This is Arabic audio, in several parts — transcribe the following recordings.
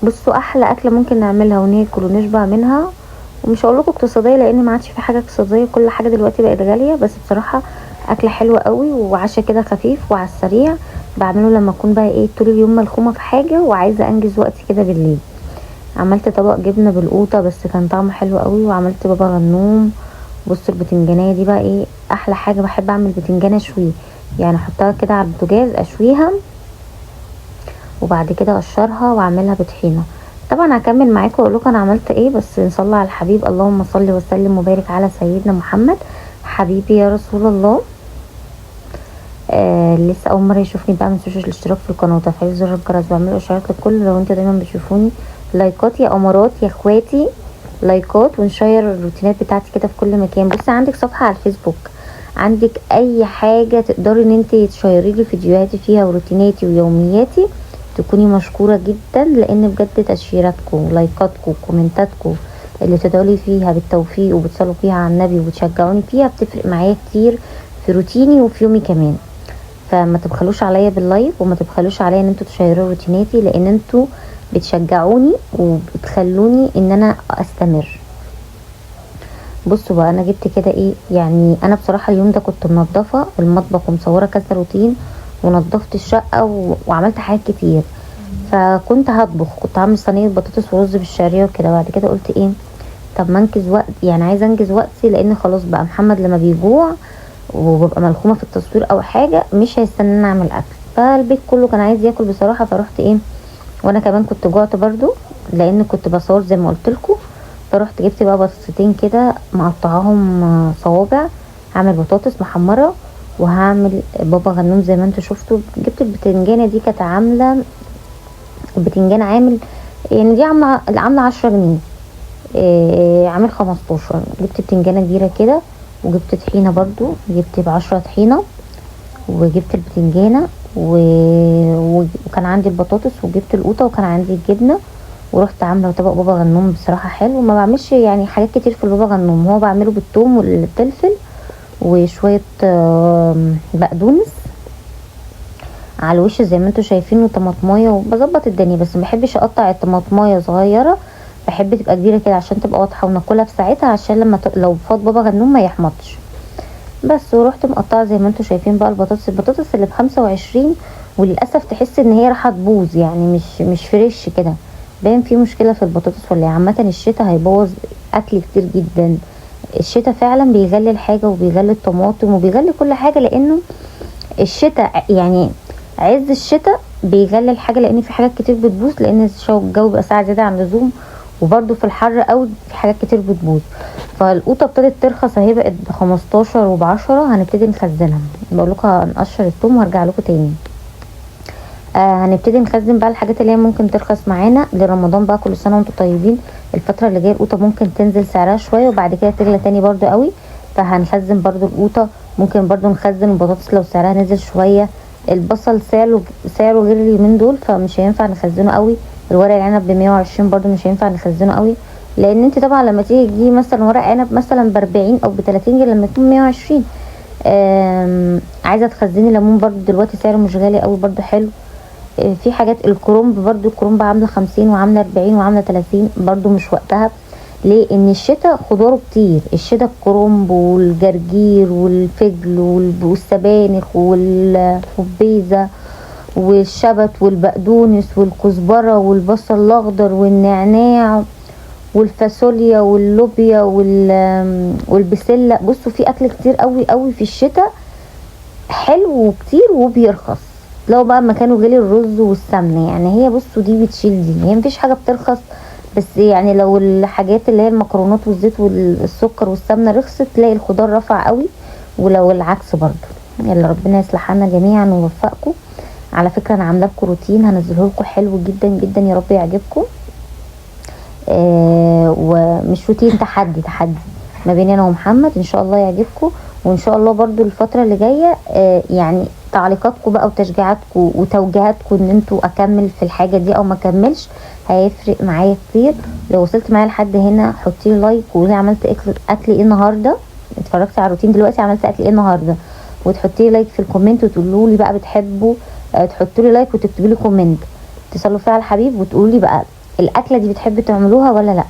بصوا احلى اكله ممكن نعملها وناكل ونشبع منها، ومش هقول لكم اقتصاديه لان ما عادش في حاجه اقتصاديه، كل حاجه دلوقتي بقت غاليه، بس بصراحه اكله حلوه قوي وعشا كده خفيف وعلى السريع. بعمله لما اكون بقى ايه طول اليوم ملخومه في حاجه وعايزه انجز وقتي كده بالليل. عملت طبق جبنه بالقوطه بس كان طعمه حلو قوي، وعملت بابا غنوم. بص البتنجانيه دي بقى ايه احلى حاجه، بحب اعمل بتنجانه اشويه، يعني احطها كده على البوتاجاز اشويها وبعد كده اقشرها واعملها بطحينه. طبعا هكمل معاكم واقول لكم انا عملت ايه، بس نصلي على الحبيب. اللهم صل وسلم وبارك على سيدنا محمد حبيبي يا رسول الله. لسه اول مره يشوفني بقى متنسوش الاشتراك في القناه وتفعيل زر الجرس واعملوا اشعارات للكل. لو انتوا دايما بتشوفوني لايكات يا امارات يا اخواتي، لايكات ونشير الروتينات بتاعتي كده في كل مكان. بصي عندك صفحه على الفيسبوك، عندك اي حاجه تقدري ان انت تشيري لي فيديوهاتي فيها وروتيناتي ويومياتي تكوني مشكوره جدا، لان بجد تشييراتكم ولايكاتكم وكومنتاتكم اللي تدعولي فيها بالتوفيق وبتصلوا فيها على النبي وبتشجعوني فيها بتفرق معايا كتير في روتيني وفي يومي كمان. فما تبخلوش عليا باللايك وما تبخلوش عليا ان انتوا تشيروا روتيناتي، لان انتوا بتشجعوني وبتخلوني ان انا استمر. بصوا بقى انا جبت كده ايه، يعني انا بصراحه اليوم ده كنت منضفه المطبخ ومصوره كذا روتين ونضفت الشقه وعملت حاجات كتير. فكنت هطبخ، كنت عامل صينيه بطاطس ورز بالشعريه وكده. بعد كده قلت ايه، طب ما انجز وقت، يعني عايزه انجز وقتي لان خلاص بقى محمد لما بيجوع وببقى ملخومه في التصوير او حاجه مش هيستناني اعمل اكل، فالبيت كله كان عايز ياكل بصراحه. فروحت ايه، وانا كمان كنت جوعت برضو لان كنت بصور زي ما قلت لكم. فرحت جبت بقى بطاطستين كده مقطعاهم صوابع، هعمل بطاطس محمره وهعمل بابا غنوم زي ما انتوا شفتوا. جبت البتنجانه دي كانت عامله، البتنجان عامل يعني دي عامله 10 جنيه، عامل 15. جبت بتنجانه كبيره كده وجبت طحينه برضو، جبت ب10 طحينه وجبت البتنجانه وكان عندي البطاطس وجبت القوطه وكان عندي الجبنه. ورحت عامله طبق بابا غنوم بصراحه حلو. ما بعملش يعني حاجات كتير في البابا غنوم، هو بعمله بالثوم والفلفل وشويه بقدونس على الوش زي ما انتوا شايفين وطماطمايه، وبظبط الدنيا بس ما بحبش اقطع الطماطمايه صغيره، بحب تبقى كبيره كده عشان تبقى واضحه وناكلها في ساعتها، عشان لما لو فاض بابا غنوم ما يحمضش بس. ورحت مقطعه زي ما انتوا شايفين بقى البطاطس اللي ب25، وللاسف تحس ان هي راح تبوظ، يعني مش فريش كده، باين في مشكله في البطاطس ولا ايه. عامه الشتا هيبوظ اكل كتير جدا، الشتا فعلا بيغلي الحاجه وبيغلي الطماطم وبيغلي كل حاجه، لانه الشتاء يعني عز الشتاء بيغلي الحاجه، لان في حاجات كتير بتبوظ لان الجو بيبقى ساعه زياده عن اللزوم، وبرده في الحر قوي في حاجات كتير بتبوظ. فالقوطه ابتدت ترخص اهي، بقت ب15 وب10. هنبتدي نخزنها، بقول لكم هنقشر الثوم وهرجع لكم تاني. هنبتدي نخزن بقى الحاجات اللي هي ممكن ترخص معانا لرمضان بقى. كل سنه وانتم طيبين. الفتره اللي جايه القوطه ممكن تنزل سعرها شويه وبعد كده تغلى تاني برده قوي، فهنخزن برده القوطه. ممكن برده نخزن البطاطس لو سعرها نزل شويه. البصل سعره غير اليومين دول فمش هينفع نخزنه قوي. الورق العنب ب120 برده مش هينفع نخزنه قوي، لان انت طبعا لما تيجي تجيبي مثلا ورق عنب مثلا ب40 او ب30 جنيه لما يكون 120. عايزه تخزني ليمون برده دلوقتي سعره مش غالي قوي برده حلو. في حاجات الكرنب برده، الكرنب عامله 50 وعامله 40 وعامله 30 برده مش وقتها. ليه؟ ان الشتاء خضاره كتير، الشتاء الكرنب والجرجير والفجل والسبانخ والخبيزه والشبت والبقدونس والكزبره والبصل الاخضر والنعناع والفاصوليا واللوبيا والبسله. بصوا في اكل كتير قوي قوي في الشتاء حلو وكتير وبيرخص. لو بقى مكانه غلي الرز والسمنه، يعني هي بصوا دي بتشيل دي، هي مفيش حاجه بترخص، بس يعني لو الحاجات اللي هي المكرونات والزيت والسكر والسمنه رخصت تلاقي الخضار رفع قوي، ولو العكس برضو. يلا ربنا يصلح حالنا جميعا ويوفقكم. على فكره انا عامله لكم روتين هنزله لكم حلو جدا جدا، يا رب يعجبكم. ومش روتين، تحدي ما بيني انا ومحمد، ان شاء الله يعجبكم. وان شاء الله برضو الفتره اللي جايه يعني تعليقاتكم بقى وتشجيعاتكم وتوجيهاتكم ان انتوا اكمل في الحاجه دي او ما اكملش هيفرق معايا كتير. لو وصلت معايا لحد هنا حطي لي لايك وقولي عملت اكل ايه النهارده، اتفرجتي على الروتين دلوقتي عملت اكل ايه النهارده، وتحطي لي لايك في الكومنت وتقولوا لي بقى بتحبوا، تحطوا لي لايك وتكتبوا لي كومنت تصلوا فيها على الحبيب وتقولوا لي بقى الاكله دي بتحبوا تعملوها ولا لا؟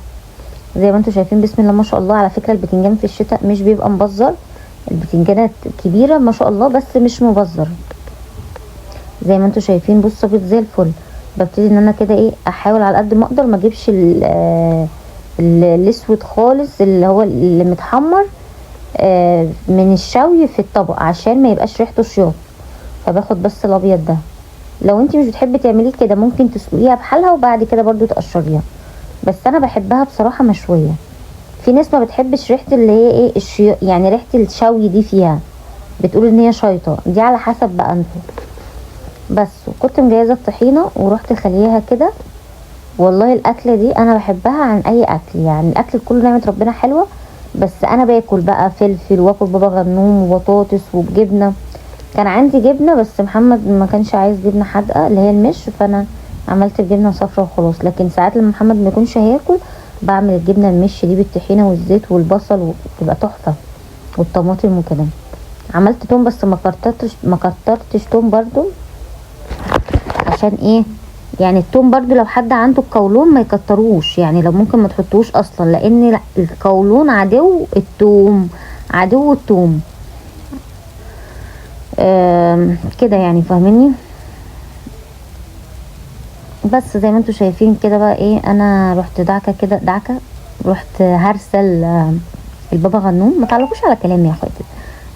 زي ما انتم شايفين بسم الله ما شاء الله. على فكره البتنجان في الشتاء مش بيبقى مبذر، البتنجانات كبيره ما شاء الله بس مش مبذر. زي ما انتم شايفين بصوا بيض زي الفل. ببتدي ان انا كده ايه احاول على قد ما اقدر ما اجيبش الاسود خالص اللي هو اللي متحمر من الشوي في الطبق عشان ما يبقاش ريحته شياط، فباخد بس الابيض ده. لو انت مش بتحبي تعمليه كده ممكن تسلقيها بحالها وبعد كده برضو تقشريها، بس انا بحبها بصراحه مشويه. في ناس ما بتحبش ريحه اللي هي ايه يعني ريحه الشوي دي فيها، بتقول ان هي شيطه، دي على حسب بقى انتوا. بس وكنت مجهزه الطحينه ورحت خليها كده. والله الاكله دي انا بحبها عن اي اكل، يعني الاكل كله نعمه ربنا حلوه، بس انا باكل بقى فلفل واكل بابا غنوم وبطاطس وبجبنه. كان عندي جبنه بس محمد ما كانش عايز جبنه حادقه اللي هي المش، فانا عملت الجبنه صفرا وخلاص. لكن ساعات لما محمد ما يكونش هياكل بعمل الجبنه المش دي بالطحينه والزيت والبصل وتبقى تحفه والطماطم وكده. عملت توم بس ما كترتش توم برضو، عشان ايه يعني التوم برضو لو حد عنده القولون ما يكتروش، يعني لو ممكن ما تحطوش اصلا، لان القولون عدو التوم، عدو التوم كده يعني فاهميني. بس زي ما انتوا شايفين كده بقى ايه انا رحت دعكه رحت هرسه البابا غنوم. ما تعلقوش على كلامي يا اخواتي،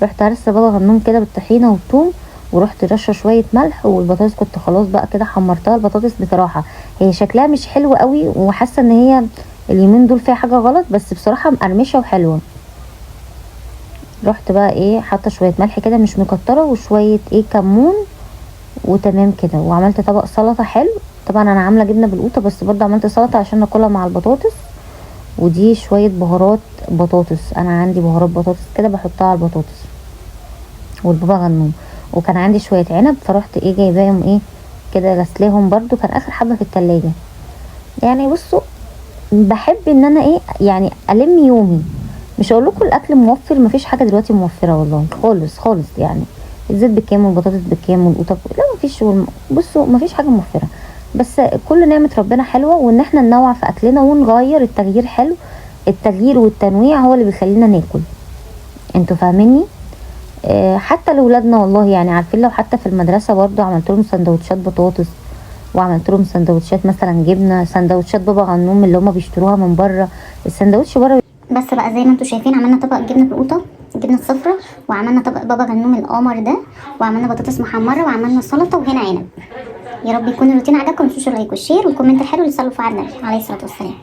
رحت هرسه بابا غنوم كده بالطحينه والثوم، ورحت رشه شويه ملح، والبطاطس كنت خلاص بقى كده حمرتها. البطاطس بصراحه هي شكلها مش حلو قوي وحاسه ان هي اليومين دول فيها حاجه غلط، بس بصراحه مقرمشه وحلوه. رحت بقى ايه حاطه شويه ملح كده مش مكتره وشويه كمون وتمام كده، وعملت طبق سلطه حلو. طبعا انا عامله جبنه بالقوطه بس برضه عملت سلطه عشان ناكلها مع البطاطس. ودي شويه بهارات بطاطس، انا عندي بهارات بطاطس كده بحطها على البطاطس والبابا غنوم. وكان عندي شويه عنب فرحت جايباهم كده غسلاهم برضو، كان اخر حبه في التلاجة. يعني بصوا بحب ان انا يعني الم يومي. مش هقول لكم الاكل موفر، مفيش حاجه دلوقتي موفره والله خالص خالص، يعني الزيت بكام والبطاطس بكام والقطه لا مفيش. بصوا مفيش حاجه موفره، بس كل نعمه ربنا حلوه، وان احنا ننوع في اكلنا ونغير. التغيير حلو، التغيير والتنويع هو اللي بيخلينا ناكل. انتوا فاهميني؟ حتى لاولادنا والله، يعني عارفين لو حتى في المدرسه برضو عملت لهم سندوتشات بطاطس، وعملت لهم سندوتشات مثلا جبنه، سندوتشات بابا غنوم اللي هما بيشتروها من بره. السندوتش بره. بس بقى زي ما انتم شايفين عملنا طبق جبنه بالقوطه، الجبنه الصفراء، وعملنا طبق بابا غنوم القمر ده، وعملنا بطاطس محمره، وعملنا سلطه، وهنا عنب. يا رب يكون الروتين عجبكم. متنسوش اللايك والشير والكومنت الحلو اللي صلوا فيه على النبي عليه الصلاه والسلام.